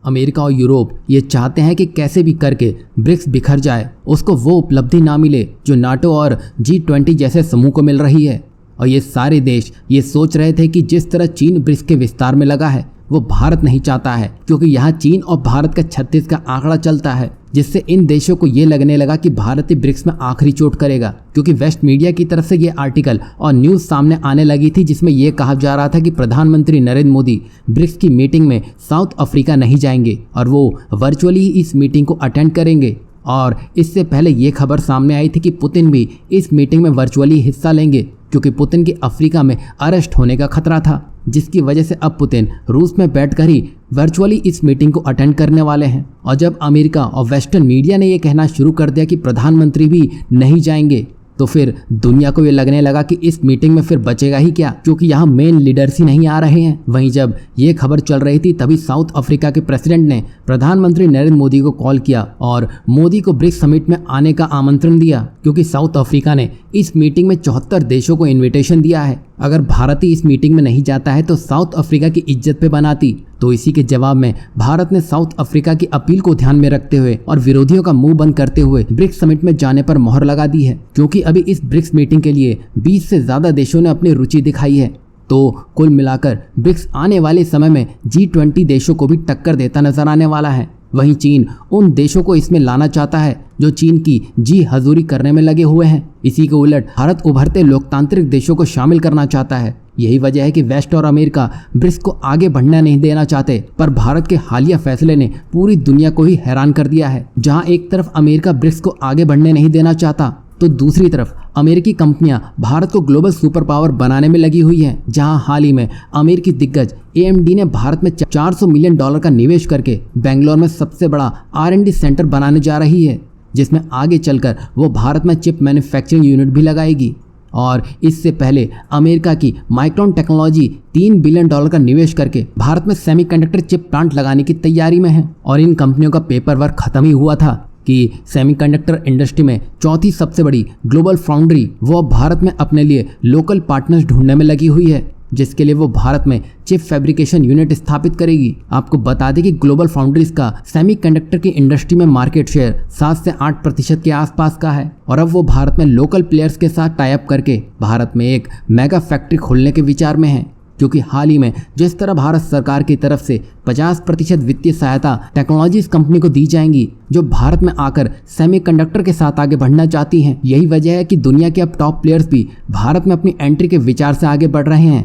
America और Europe ये चाहते हैं कि कैसे भी करके ब्रिक्स बिखर जाए, उसको वो उपलब्धि ना मिले जो नाटो और G20 जैसे समूह को मिल रही है। और ये सारे देश ये सोच रहे थे कि जिस तरह चीन ब्रिक्स के विस्तार में लगा है वो भारत नहीं चाहता है, क्योंकि यहाँ चीन और भारत का 36 का आंकड़ा चलता है, जिससे इन देशों को ये लगने लगा कि भारत ही ब्रिक्स में आखिरी चोट करेगा। क्योंकि वेस्ट मीडिया की तरफ से ये आर्टिकल और न्यूज़ सामने आने लगी थी जिसमें यह कहा जा रहा था कि प्रधानमंत्री नरेंद्र मोदी ब्रिक्स की मीटिंग में साउथ अफ्रीका नहीं जाएंगे और वो वर्चुअली ही इस मीटिंग को अटेंड करेंगे। और इससे पहले ये खबर सामने आई थी कि पुतिन भी इस मीटिंग में वर्चुअली हिस्सा लेंगे, क्योंकि पुतिन के अफ्रीका में अरेस्ट होने का खतरा था, जिसकी वजह से अब पुतिन रूस में बैठकर ही वर्चुअली इस मीटिंग को अटेंड करने वाले हैं। और जब अमेरिका और वेस्टर्न मीडिया ने यह कहना शुरू कर दिया कि प्रधानमंत्री भी नहीं जाएंगे, तो फिर दुनिया को ये लगने लगा कि इस मीटिंग में फिर बचेगा ही क्या, क्योंकि यहाँ मेन लीडर्स ही नहीं आ रहे हैं। वहीं जब ये खबर चल रही थी तभी साउथ अफ्रीका के प्रेसिडेंट ने प्रधानमंत्री नरेंद्र मोदी को कॉल किया और मोदी को ब्रिक्स समिट में आने का आमंत्रण दिया, क्योंकि साउथ अफ्रीका ने इस मीटिंग में 74 देशों को इन्विटेशन दिया है। अगर भारत ही इस मीटिंग में नहीं जाता है तो साउथ अफ्रीका की इज्जत पे बनाती। तो इसी के जवाब में भारत ने साउथ अफ्रीका की अपील को ध्यान में रखते हुए और विरोधियों का मुंह बंद करते हुए ब्रिक्स समिट में जाने पर मोहर लगा दी है, क्योंकि अभी इस ब्रिक्स मीटिंग के लिए 20 से ज्यादा देशों ने अपनी रुचि दिखाई है। तो कुल मिलाकर ब्रिक्स आने वाले समय में G20 देशों को भी टक्कर देता नजर आने वाला है। वहीं चीन उन देशों को इसमें लाना चाहता है जो चीन की जी हजूरी करने में लगे हुए हैं। इसी के उलट भारत उभरते लोकतांत्रिक देशों को शामिल करना चाहता है। यही वजह है कि वेस्ट और अमेरिका ब्रिक्स को आगे बढ़ने नहीं देना चाहते, पर भारत के हालिया फैसले ने पूरी दुनिया को ही हैरान कर दिया है। जहां एक तरफ अमेरिका ब्रिक्स को आगे बढ़ने नहीं देना चाहता, तो दूसरी तरफ अमेरिकी कंपनियां भारत को ग्लोबल सुपर पावर बनाने में लगी हुई हैं। जहां हाल ही में अमेरिकी दिग्गज AMD ने भारत में $400 मिलियन का निवेश करके बेंगलोर में सबसे बड़ा R&D सेंटर बनाने जा रही है, जिसमें आगे चलकर वो भारत में चिप मैन्युफैक्चरिंग यूनिट भी लगाएगी। और इससे पहले अमेरिका की माइक्रोन टेक्नोलॉजी $3 बिलियन का निवेश करके भारत में सेमीकंडक्टर चिप प्लांट लगाने की तैयारी में है। और इन कंपनियों का पेपर वर्क खत्म ही हुआ था कि सेमीकंडक्टर इंडस्ट्री में चौथी सबसे बड़ी ग्लोबल फाउंड्री वो अब भारत में अपने लिए लोकल पार्टनर्स ढूंढने में लगी हुई है, जिसके लिए वो भारत में चिप फैब्रिकेशन यूनिट स्थापित करेगी। आपको बता दें कि ग्लोबल फाउंड्रीज का सेमीकंडक्टर की इंडस्ट्री में मार्केट शेयर 7 से 8% के आसपास का है। और अब वो भारत में लोकल प्लेयर्स के साथ टाई अप करके भारत में एक मेगा फैक्ट्री खोलने के विचार में है, क्योंकि हाल ही में जिस तरह भारत सरकार की तरफ से 50% वित्तीय सहायता टेक्नोलॉजीज कंपनी को दी जाएंगी जो भारत में आकर सेमीकंडक्टर के साथ आगे बढ़ना चाहती हैं। यही वजह है कि दुनिया के अब टॉप प्लेयर्स भी भारत में अपनी एंट्री के विचार से आगे बढ़ रहे हैं।